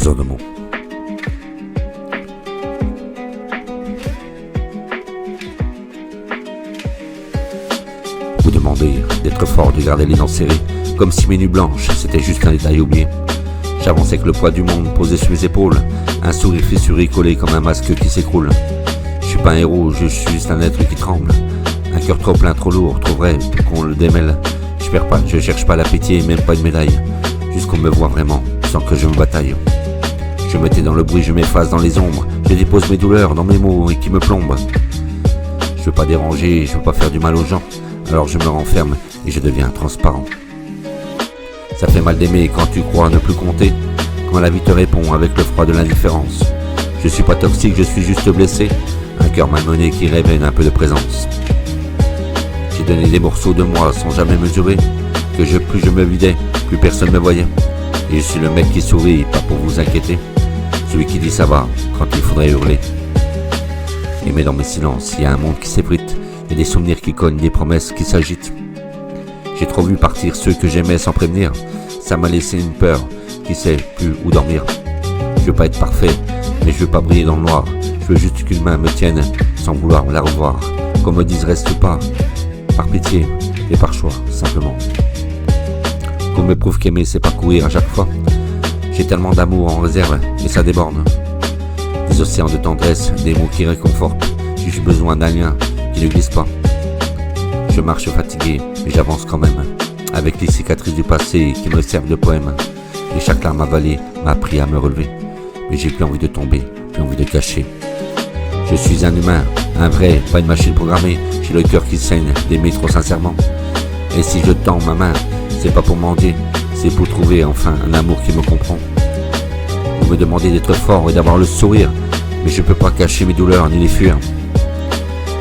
poseur de mots. Vous demandez d'être fort, de garder les dents serrées, comme si mes nuits blanches, c'était juste un détail oublié. J'avançais avec le poids du monde posé sur mes épaules, un sourire fissuré collé comme un masque qui s'écroule. Je suis pas un héros, je suis juste un être qui tremble. Un cœur trop plein, trop lourd, trop vrai pour qu'on le démêle. Je perds pas, je cherche pas la pitié, même pas une médaille. Juste qu'on me voit vraiment, sans que je me bataille. Je me tais dans le bruit, je m'efface dans les ombres. Je dépose mes douleurs dans mes mots et qui me plombent. Je veux pas déranger, je veux pas faire du mal aux gens. Alors je me renferme et je deviens transparent. Ça fait mal d'aimer quand tu crois ne plus compter, quand la vie te répond avec le froid de l'indifférence. Je suis pas toxique, je suis juste blessé, un cœur malmené qui révèle un peu de présence. J'ai donné des morceaux de moi sans jamais mesurer que plus je me vidais, plus personne me voyait. Et je suis le mec qui sourit, pas pour vous inquiéter, celui qui dit ça va quand il faudrait hurler. Et mais dans mes silences, il y a un monde qui s'effrite, il y a des souvenirs qui cognent, des promesses qui s'agitent. J'ai trop vu partir ceux que j'aimais sans prévenir, ça m'a laissé une peur qui sait plus où dormir. Je veux pas être parfait, mais je veux pas briller dans le noir. Je veux juste qu'une main me tienne sans vouloir la revoir. Qu'on me dise reste pas, par pitié et par choix, simplement. Qu'on me prouve qu'aimer c'est pas courir à chaque fois. J'ai tellement d'amour en réserve, mais ça déborde. Des océans de tendresse, des mots qui réconfortent. J'ai juste besoin d'un lien qui ne glisse pas. Je marche fatigué, mais j'avance quand même, avec les cicatrices du passé qui me servent de poème. Et chaque larme avalée m'a appris à me relever. Mais j'ai plus envie de tomber, plus envie de cacher. Je suis un humain, un vrai, pas une machine programmée. J'ai le cœur qui saigne, d'aimer trop sincèrement. Et si je tends ma main, c'est pas pour mendier, c'est pour trouver enfin un amour qui me comprend. Vous me demandez d'être fort et d'avoir le sourire, mais je peux pas cacher mes douleurs ni les fuir.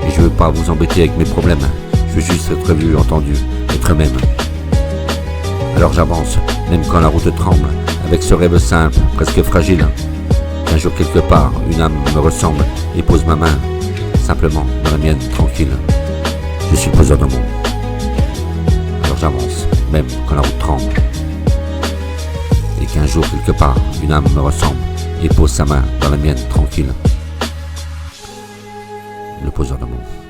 Et je veux pas vous embêter avec mes problèmes. Je veux juste être vu, entendu, être même. Alors j'avance, même quand la route tremble, avec ce rêve simple, presque fragile. Un jour quelque part, une âme me ressemble et pose ma main, simplement dans la mienne, tranquille. Je suis poseur de mots. Alors j'avance, même quand la route tremble. Et qu'un jour quelque part, une âme me ressemble et pose sa main dans la mienne, tranquille. Le poseur de mots.